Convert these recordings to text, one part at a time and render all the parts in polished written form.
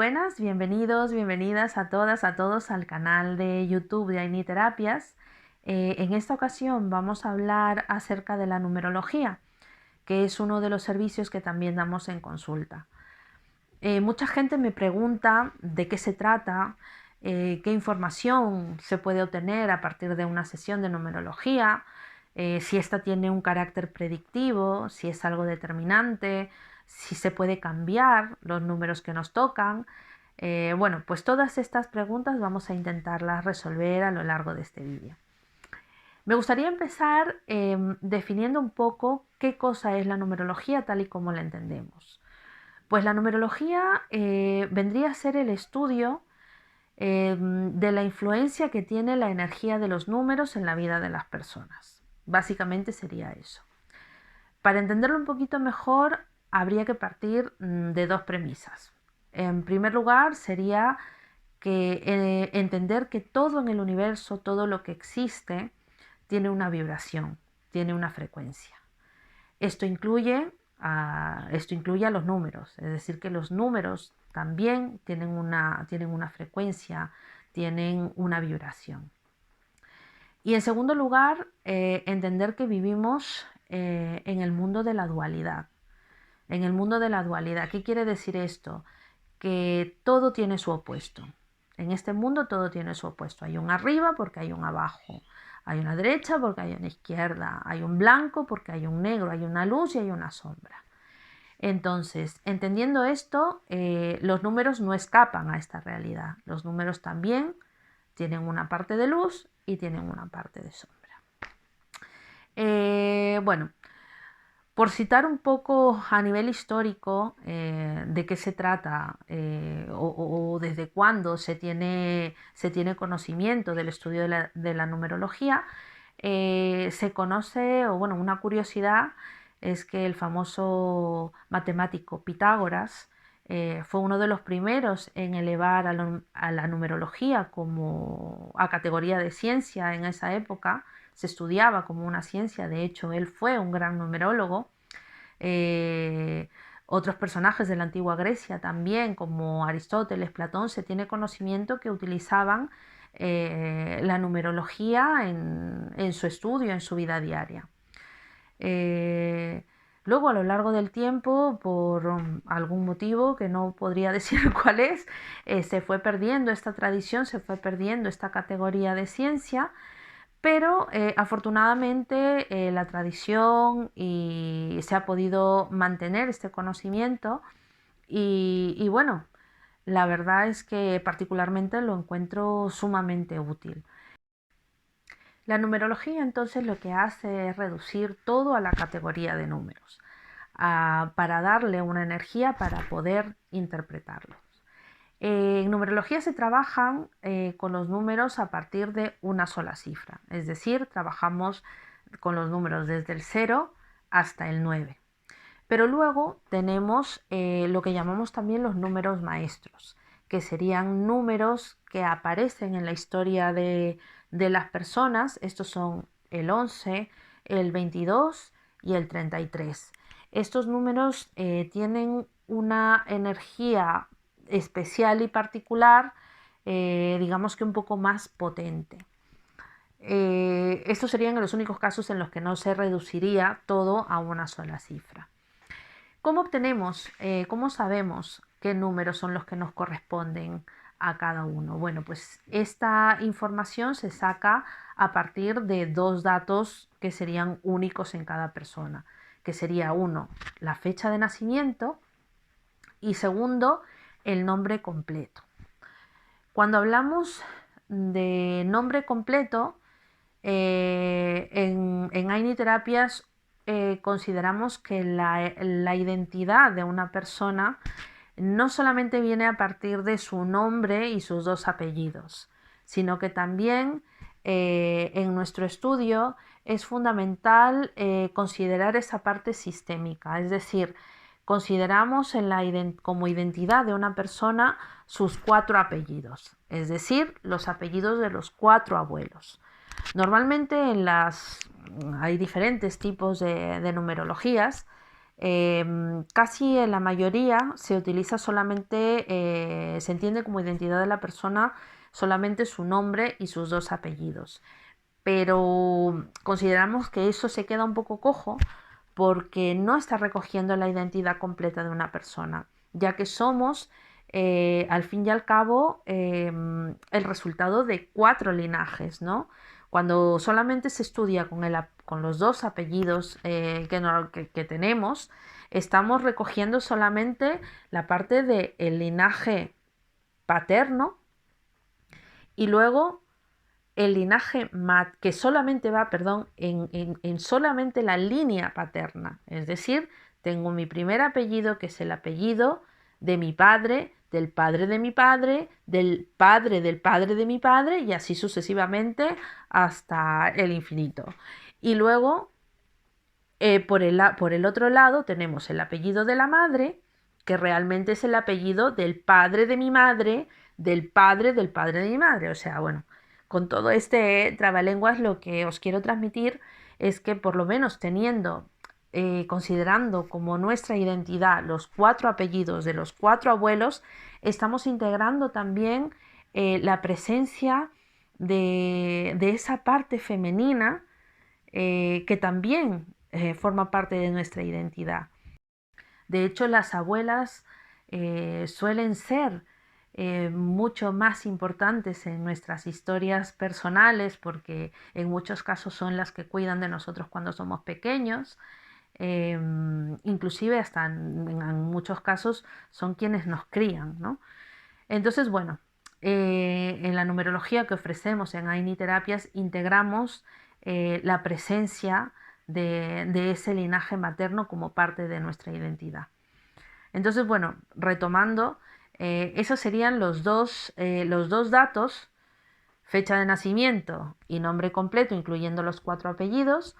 Muy buenas, bienvenidos, bienvenidas a todas, a todos al canal de YouTube de Aini Terapias. En esta ocasión vamos a hablar acerca de la numerología, que es uno de los servicios que también damos en consulta. Mucha gente me pregunta de qué se trata, qué información se puede obtener a partir de una sesión de numerología, si esta tiene un carácter predictivo, si es algo determinante, si se puede cambiar los números que nos tocan. Bueno, pues todas estas preguntas vamos a intentarlas resolver a lo largo de este vídeo. Me gustaría empezar definiendo un poco qué cosa es la numerología tal y como la entendemos. Pues la numerología vendría a ser el estudio de la influencia que tiene la energía de los números en la vida de las personas. Básicamente sería eso. Para entenderlo un poquito mejor, habría que partir de dos premisas. En primer lugar, sería que entender que todo en el universo, todo lo que existe, tiene una vibración, tiene una frecuencia. Esto incluye a los números, es decir, que los números también tienen una frecuencia, tienen una vibración. Y en segundo lugar, entender que vivimos en el mundo de la dualidad. En el mundo de la dualidad, ¿qué quiere decir esto? Que todo tiene su opuesto. En este mundo todo tiene su opuesto. Hay un arriba porque hay un abajo. Hay una derecha porque hay una izquierda. Hay un blanco porque hay un negro. Hay una luz y hay una sombra. Entonces, entendiendo esto, los números no escapan a esta realidad. Los números también tienen una parte de luz y tienen una parte de sombra. Bueno, por citar un poco a nivel histórico de qué se trata o desde cuándo se tiene conocimiento del estudio de la numerología, se conoce, o bueno, una curiosidad es que el famoso matemático Pitágoras fue uno de los primeros en elevar a la numerología como a categoría de ciencia en esa época. Se estudiaba como una ciencia, de hecho él fue un gran numerólogo. Eh, Otros personajes de la antigua Grecia también, como Aristóteles, Platón, se tiene conocimiento que utilizaban la numerología en su estudio, en su vida diaria. Luego, a lo largo del tiempo, por algún motivo que no podría decir cuál es, se fue perdiendo esta tradición, se fue perdiendo esta categoría de ciencia, pero afortunadamente la tradición y se ha podido mantener este conocimiento y bueno, la verdad es que particularmente lo encuentro sumamente útil. La numerología entonces lo que hace es reducir todo a la categoría de números, para darle una energía para poder interpretarlos. En numerología se trabajan con los números a partir de una sola cifra, es decir, trabajamos con los números desde el 0 hasta el 9. Pero luego tenemos lo que llamamos también los números maestros, que serían números que aparecen en la historia de las personas. Estos son el 11, el 22 y el 33. Estos números tienen una energía especial y particular, digamos que un poco más potente. Estos serían los únicos casos en los que no se reduciría todo a una sola cifra. ¿Cómo obtenemos, cómo sabemos qué números son los que nos corresponden a cada uno? Bueno, pues esta información se saca a partir de dos datos que serían únicos en cada persona, que sería uno, la fecha de nacimiento y segundo, el nombre completo. Cuando hablamos de nombre completo, en Aini Terapias consideramos que la identidad de una persona no solamente viene a partir de su nombre y sus dos apellidos, sino que también en nuestro estudio es fundamental considerar esa parte sistémica, es decir, consideramos como identidad de una persona sus 4 apellidos, es decir, los apellidos de los 4 abuelos. Normalmente hay diferentes tipos de numerologías. Casi en la mayoría se utiliza solamente, se entiende como identidad de la persona solamente su nombre y sus dos apellidos. Pero consideramos que eso se queda un poco cojo porque no está recogiendo la identidad completa de una persona, ya que somos, al fin y al cabo, el resultado de 4 linajes, ¿no? Cuando solamente se estudia con los dos apellidos que tenemos, estamos recogiendo solamente la parte del linaje paterno y luego el linaje que solamente va, perdón, en solamente la línea paterna. Es decir, tengo mi primer apellido, que es el apellido de mi padre, del padre de mi padre, del padre del padre de mi padre, y así sucesivamente hasta el infinito. Y luego, por el otro lado, tenemos el apellido de la madre, que realmente es el apellido del padre de mi madre, del padre de mi madre. O sea, bueno, con todo este trabalenguas lo que os quiero transmitir es que por lo menos teniendo, considerando como nuestra identidad los 4 apellidos de los 4 abuelos, estamos integrando también la presencia de esa parte femenina que también forma parte de nuestra identidad. De hecho, las abuelas suelen ser mucho más importantes en nuestras historias personales porque en muchos casos son las que cuidan de nosotros cuando somos pequeños. Inclusive hasta en muchos casos son quienes nos crían, ¿no? Entonces, bueno, en la numerología que ofrecemos en AINI Terapias integramos la presencia de ese linaje materno como parte de nuestra identidad. Entonces, bueno, retomando, esos serían los dos datos, fecha de nacimiento y nombre completo, incluyendo los 4 apellidos,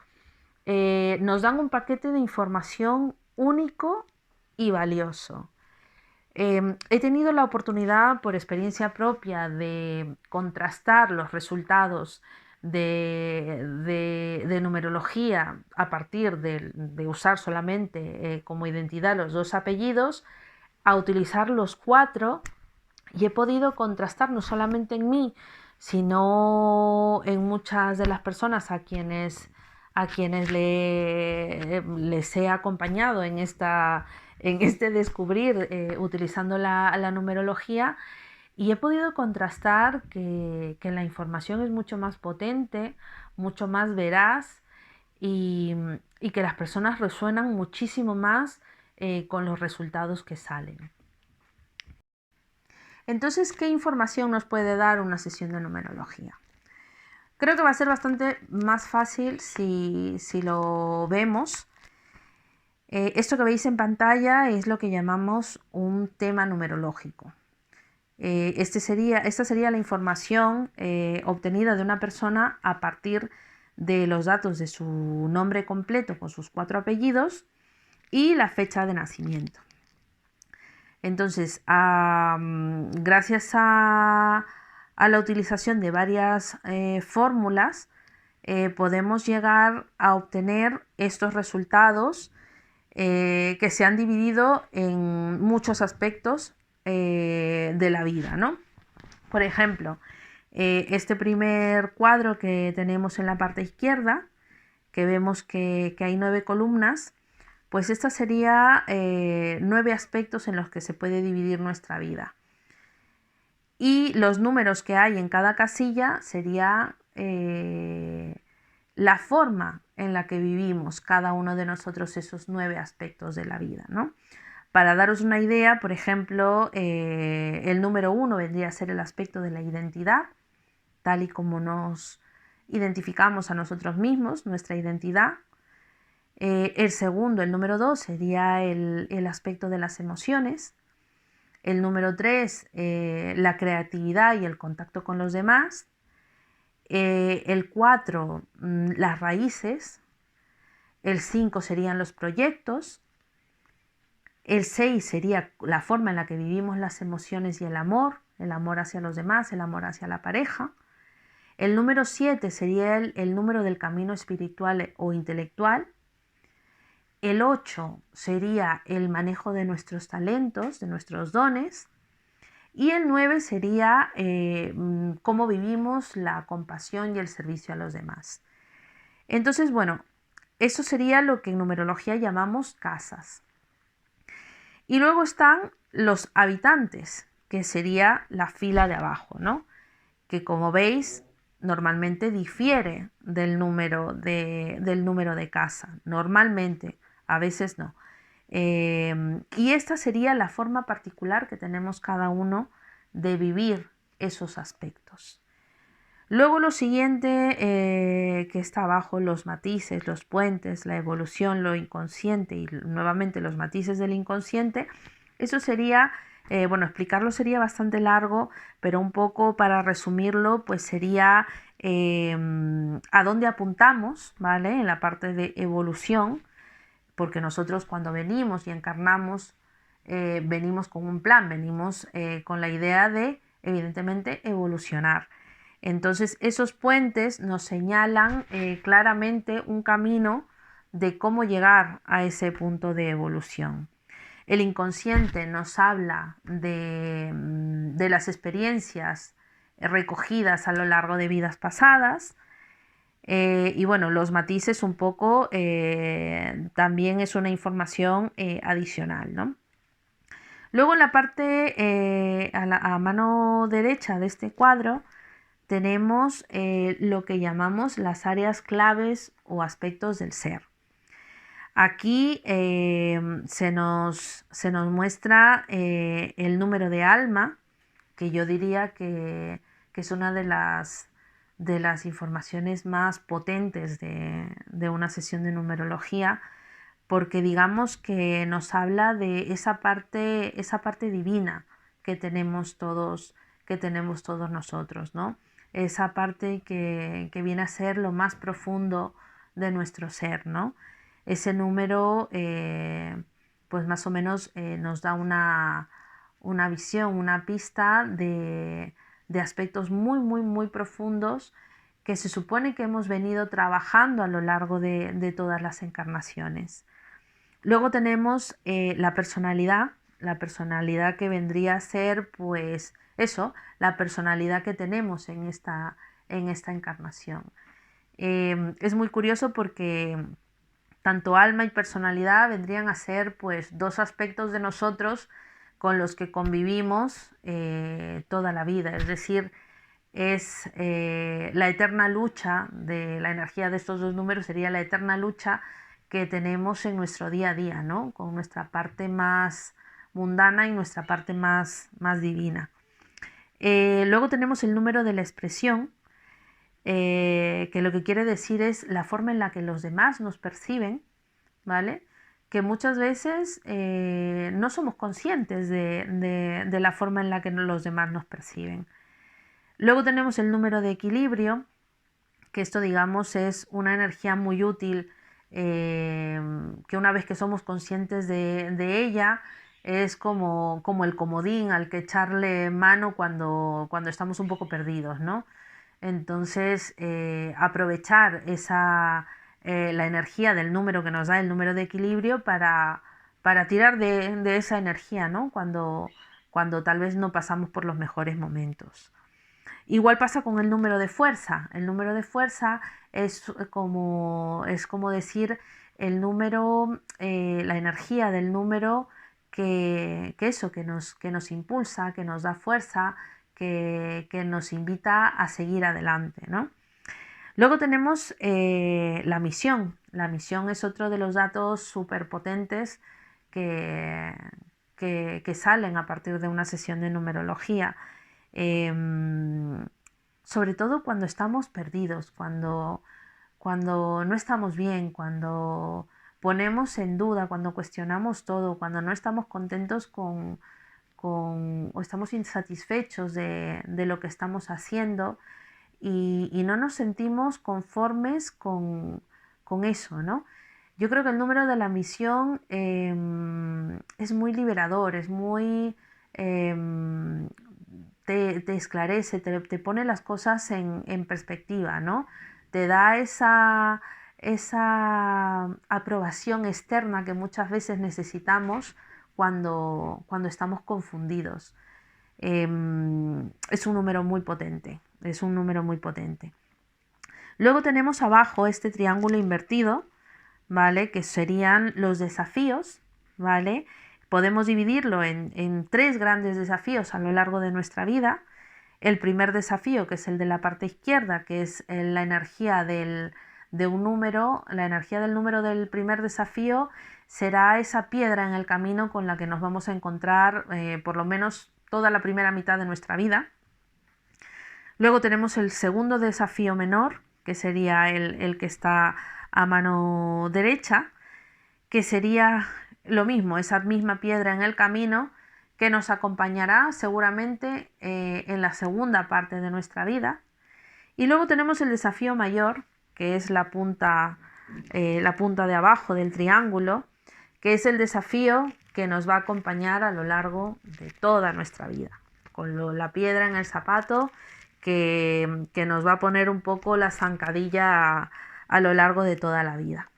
nos dan un paquete de información único y valioso. He tenido la oportunidad, por experiencia propia, de contrastar los resultados de numerología a partir de usar solamente como identidad los 2 apellidos, a utilizar los 4, y he podido contrastar no solamente en mí, sino en muchas de las personas a quienes les he acompañado en este descubrir utilizando la numerología, y he podido contrastar que la información es mucho más potente, mucho más veraz y que las personas resuenan muchísimo más con los resultados que salen. Entonces, ¿qué información nos puede dar una sesión de numerología? Creo que va a ser bastante más fácil si lo vemos. Esto que veis en pantalla es lo que llamamos un tema numerológico. Esta sería la información obtenida de una persona a partir de los datos de su nombre completo con sus 4 apellidos y la fecha de nacimiento. Entonces, gracias a la utilización de varias fórmulas, podemos llegar a obtener estos resultados que se han dividido en muchos aspectos de la vida, ¿no? Por ejemplo, este primer cuadro que tenemos en la parte izquierda, que vemos que hay 9 columnas, pues estos serían 9 aspectos en los que se puede dividir nuestra vida. Y los números que hay en cada casilla sería la forma en la que vivimos cada uno de nosotros esos 9 aspectos de la vida, ¿no? Para daros una idea, por ejemplo, el número 1 vendría a ser el aspecto de la identidad, tal y como nos identificamos a nosotros mismos, nuestra identidad. El segundo, el número 2, sería el aspecto de las emociones. El número 3, la creatividad y el contacto con los demás. El 4, las raíces. El 5 serían los proyectos. El 6 sería la forma en la que vivimos las emociones y el amor hacia los demás, el amor hacia la pareja. El número 7 sería el número del camino espiritual o intelectual. El 8 sería el manejo de nuestros talentos, de nuestros dones. Y el 9 sería cómo vivimos la compasión y el servicio a los demás. Entonces, bueno, eso sería lo que en numerología llamamos casas. Y luego están los habitantes, que sería la fila de abajo, ¿no? Que como veis, normalmente difiere del número de casa. Normalmente, a veces no. Y esta sería la forma particular que tenemos cada uno de vivir esos aspectos. Luego lo siguiente que está abajo, los matices, los puentes, la evolución, lo inconsciente y nuevamente los matices del inconsciente, eso sería, bueno, explicarlo sería bastante largo, pero un poco para resumirlo, pues sería a dónde apuntamos, ¿vale? En la parte de evolución, porque nosotros cuando venimos y encarnamos, venimos con un plan, venimos con la idea de, evidentemente, evolucionar. Entonces, esos puentes nos señalan claramente un camino de cómo llegar a ese punto de evolución. El inconsciente nos habla de las experiencias recogidas a lo largo de vidas pasadas. Y bueno, los matices un poco también es una información adicional, ¿no? Luego en la parte a mano derecha de este cuadro tenemos lo que llamamos las áreas claves o aspectos del ser. Aquí se nos muestra el número de alma, que yo diría que es una de las informaciones más potentes de una sesión de numerología, porque digamos que nos habla de esa parte divina que tenemos todos nosotros, ¿no? Esa parte que viene a ser lo más profundo de nuestro ser, ¿no? Ese número, pues más o menos nos da una visión, una pista de aspectos muy, muy, muy profundos que se supone que hemos venido trabajando a lo largo de todas las encarnaciones. Luego tenemos la personalidad que vendría a ser, pues eso, la personalidad que tenemos en esta encarnación. Es muy curioso porque tanto alma y personalidad vendrían a ser pues dos aspectos de nosotros con los que convivimos toda la vida, es decir, es la eterna lucha de la energía de estos dos números, sería la eterna lucha que tenemos en nuestro día a día, ¿no? Con nuestra parte más mundana y nuestra parte más divina. Luego tenemos el número de la expresión, que lo que quiere decir es la forma en la que los demás nos perciben, ¿vale? Que muchas veces no somos conscientes de la forma en la que los demás nos perciben. Luego tenemos el número de equilibrio, que esto digamos es una energía muy útil, que una vez que somos conscientes de ella, es como el comodín al que echarle mano cuando estamos un poco perdidos, ¿no? Entonces, aprovechar la energía del número que nos da el número de equilibrio para tirar de esa energía, ¿no? Cuando tal vez no pasamos por los mejores momentos. Igual pasa con el número de fuerza. El número de fuerza es como decir el número, la energía del número que nos impulsa, que nos da fuerza, que nos invita a seguir adelante, ¿no? Luego tenemos la misión. La misión es otro de los datos súper potentes que, que salen a partir de una sesión de numerología. Sobre todo cuando estamos perdidos, cuando no estamos bien, cuando ponemos en duda, cuando cuestionamos todo, cuando no estamos contentos o estamos insatisfechos de lo que estamos haciendo y no nos sentimos conformes con eso, ¿no? Yo creo que el número de la misión es muy liberador, es muy... te esclarece, te pone las cosas en perspectiva, ¿no? Te da esa aprobación externa que muchas veces necesitamos cuando estamos confundidos. Es un número muy potente, es un número muy potente. Luego tenemos abajo este triángulo invertido, ¿vale? Que serían los desafíos, ¿vale? Podemos dividirlo en tres grandes desafíos a lo largo de nuestra vida. El primer desafío, que es el de la parte izquierda, que es la energía de un número, la energía del número del primer desafío será esa piedra en el camino con la que nos vamos a encontrar por lo menos toda la primera mitad de nuestra vida. Luego tenemos el segundo desafío menor, que sería el que está a mano derecha, que sería lo mismo, esa misma piedra en el camino que nos acompañará seguramente en la segunda parte de nuestra vida. Y luego tenemos el desafío mayor, que es la punta de abajo del triángulo, que es el desafío que nos va a acompañar a lo largo de toda nuestra vida, con la piedra en el zapato que nos va a poner un poco la zancadilla a lo largo de toda la vida.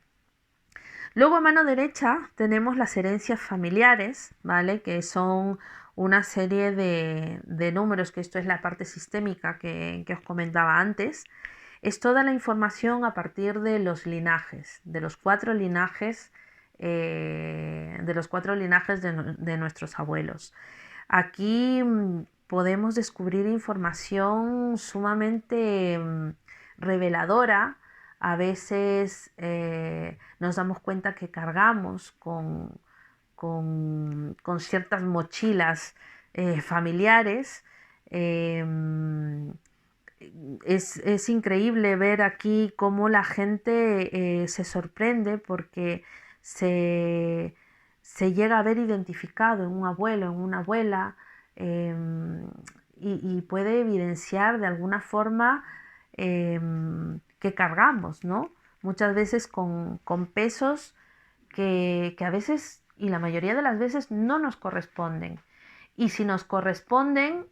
Luego a mano derecha tenemos las herencias familiares, ¿vale? Que son una serie de números, que esto es la parte sistémica que os comentaba antes. Es toda la información a partir de los linajes, de los cuatro linajes de nuestros abuelos. Aquí podemos descubrir información sumamente reveladora. A veces nos damos cuenta que cargamos con ciertas mochilas familiares. Es increíble ver aquí cómo la gente se sorprende porque se llega a ver identificado en un abuelo, en una abuela, y puede evidenciar de alguna forma que cargamos, ¿no? Muchas veces con pesos que a veces, y la mayoría de las veces, no nos corresponden. Y si nos corresponden,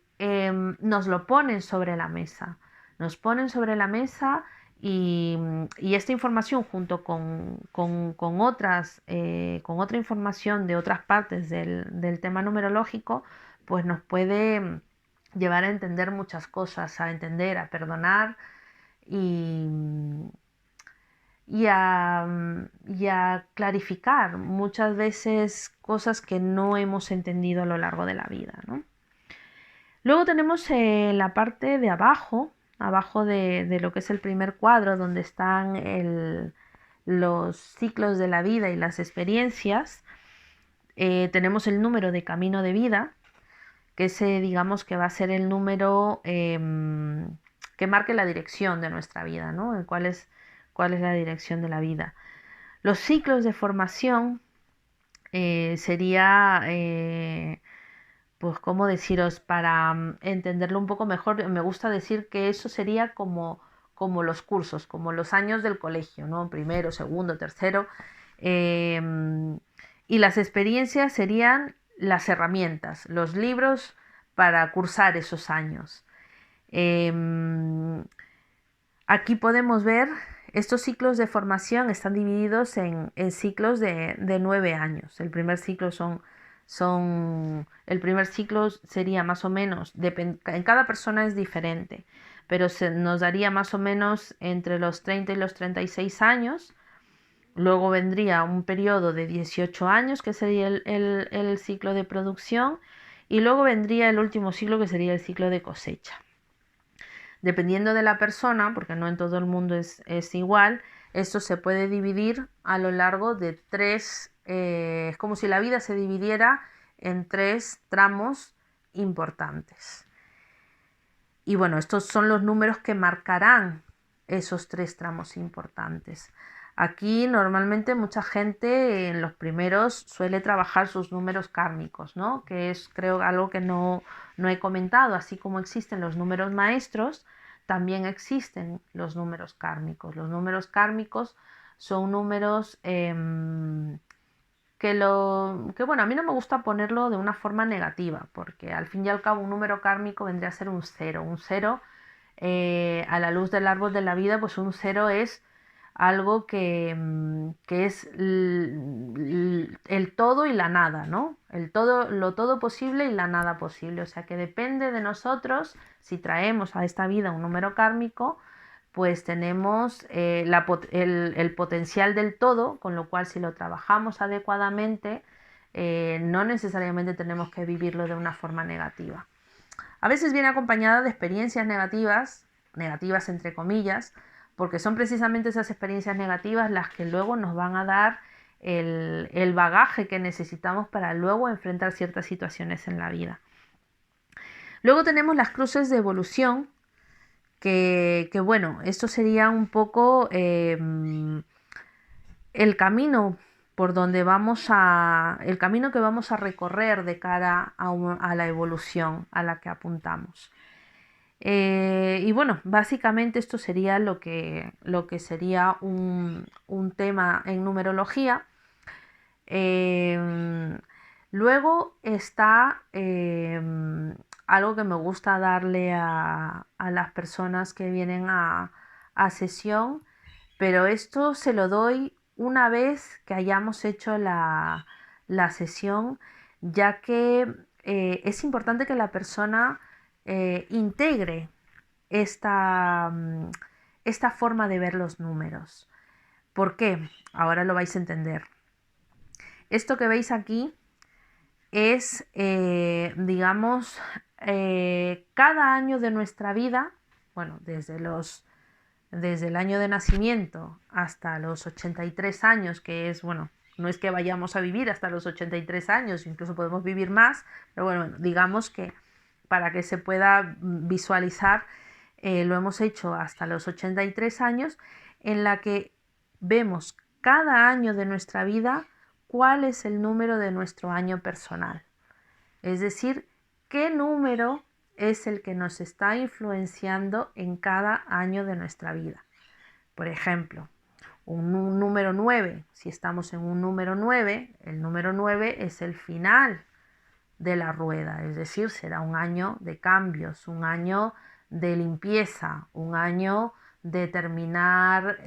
nos lo ponen sobre la mesa. Nos ponen sobre la mesa y esta información junto con otra información de otras partes del tema numerológico, pues nos puede llevar a entender muchas cosas, a entender, a perdonar y, y a clarificar muchas veces cosas que no hemos entendido a lo largo de la vida, ¿no? Luego tenemos la parte de abajo de lo que es el primer cuadro, donde están los ciclos de la vida y las experiencias. Tenemos el número de camino de vida, que ese digamos que va a ser el número que marque la dirección de nuestra vida, ¿no? ¿Cuál es la dirección de la vida? Los ciclos de formación sería, pues, ¿cómo deciros? Para entenderlo un poco mejor, me gusta decir que eso sería como los cursos, como los años del colegio, ¿no? Primero, segundo, tercero. Y las experiencias serían las herramientas, los libros para cursar esos años. Aquí podemos ver, estos ciclos de formación están divididos en ciclos de 9 años. El primer ciclo sería más o menos, en cada persona es diferente, pero nos daría más o menos entre los 30 y los 36 años. Luego vendría un periodo de 18 años, que sería el ciclo de producción, y luego vendría el último ciclo, que sería el ciclo de cosecha. Dependiendo de la persona, porque no en todo el mundo es igual, esto se puede dividir a lo largo de tres, es como si la vida se dividiera en tres tramos importantes. Y bueno, estos son los números que marcarán esos tres tramos importantes. Aquí normalmente mucha gente en los primeros suele trabajar sus números kármicos, ¿no? Que es, creo, algo que no he comentado. Así como existen los números maestros, también existen los números kármicos. Los números kármicos son números bueno, a mí no me gusta ponerlo de una forma negativa, porque al fin y al cabo un número kármico vendría a ser un cero. Un cero, a la luz del árbol de la vida, pues un cero es algo que es el todo y la nada, ¿no? El todo, lo todo posible y la nada posible. O sea que depende de nosotros, si traemos a esta vida un número kármico, pues tenemos el potencial del todo, con lo cual si lo trabajamos adecuadamente, no necesariamente tenemos que vivirlo de una forma negativa. A veces viene acompañada de experiencias negativas, negativas entre comillas, porque son precisamente esas experiencias negativas las que luego nos van a dar el bagaje que necesitamos para luego enfrentar ciertas situaciones en la vida. Luego tenemos las cruces de evolución, que bueno, esto sería un poco el camino por donde el camino que vamos a recorrer de cara a la evolución a la que apuntamos. Y bueno, básicamente esto sería lo que sería un tema en numerología. Luego está algo que me gusta darle a las personas que vienen a sesión, pero esto se lo doy una vez que hayamos hecho la sesión, ya que es importante que la persona integre esta, esta forma de ver los números. ¿Por qué? Ahora lo vais a entender. Esto que veis aquí es, digamos, cada año de nuestra vida, bueno, desde el año de nacimiento hasta los 83 años, que es, bueno, no es que vayamos a vivir hasta los 83 años, incluso podemos vivir más, pero bueno, digamos que para que se pueda visualizar, lo hemos hecho hasta los 83 años, en la que vemos cada año de nuestra vida cuál es el número de nuestro año personal. Es decir, qué número es el que nos está influenciando en cada año de nuestra vida. Por ejemplo, un número 9, si estamos en un número 9, el número 9 es el final de la rueda, es decir, será un año de cambios, un año de limpieza, un año de terminar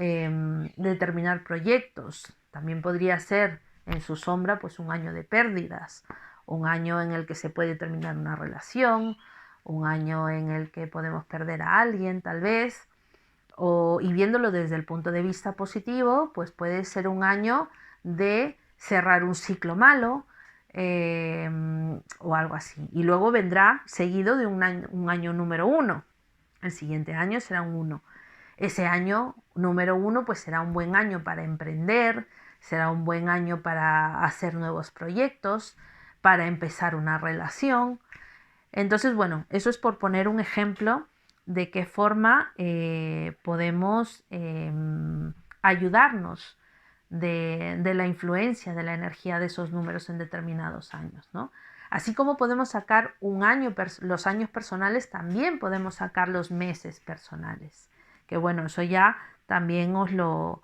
proyectos. También podría ser en su sombra pues un año de pérdidas, un año en el que se puede terminar una relación, un año en el que podemos perder a alguien tal vez, y viéndolo desde el punto de vista positivo, pues puede ser un año de cerrar un ciclo malo, o algo así. Y luego vendrá seguido de un año número 1. El siguiente año será un 1. Ese año número 1 pues será un buen año para emprender, será un buen año para hacer nuevos proyectos, para empezar una relación. Entonces, bueno, eso es por poner un ejemplo de qué forma podemos ayudarnos de la influencia de la energía de esos números en determinados años, ¿no? Así como podemos sacar los años personales, también podemos sacar los meses personales. Que bueno, eso ya también os lo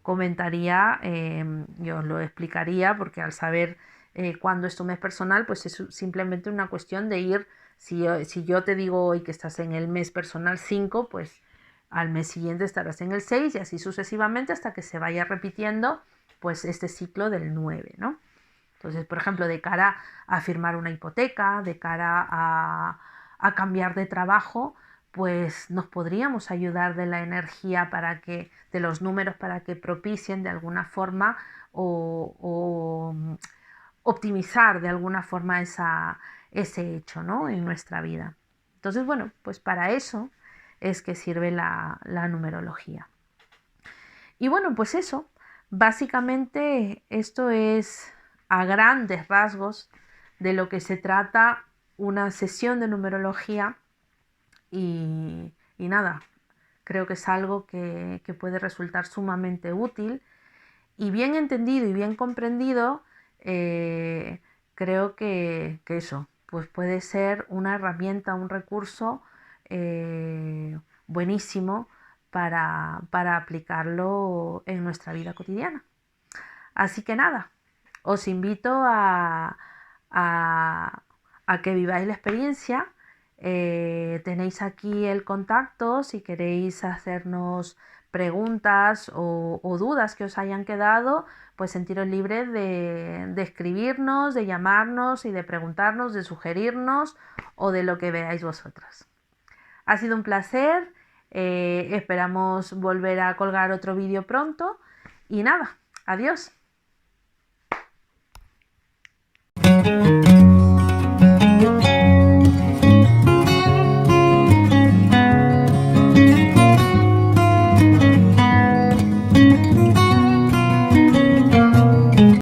comentaría y os lo explicaría, porque al saber cuándo es tu mes personal, pues es simplemente una cuestión de ir, si yo te digo hoy que estás en el mes personal 5, pues al mes siguiente estarás en el 6 y así sucesivamente hasta que se vaya repitiendo pues este ciclo del 9, ¿no? Entonces, por ejemplo, de cara a firmar una hipoteca, de cara a cambiar de trabajo, pues nos podríamos ayudar de la energía de los números para que propicien de alguna forma o optimizar de alguna forma ese hecho, ¿no? En nuestra vida. Entonces, bueno, pues para eso es que sirve la numerología. Y bueno, pues eso, básicamente esto es a grandes rasgos de lo que se trata una sesión de numerología y nada, creo que es algo que puede resultar sumamente útil y bien entendido y bien comprendido, creo que eso, pues puede ser una herramienta, un recurso buenísimo para aplicarlo en nuestra vida cotidiana. Así que nada, os invito a, a que viváis la experiencia. Tenéis aquí el contacto si queréis hacernos preguntas o dudas que os hayan quedado, pues sentiros libres de escribirnos, de llamarnos y de preguntarnos, de sugerirnos o de lo que veáis vosotros. Ha sido un placer, esperamos volver a colgar otro vídeo pronto y nada, adiós.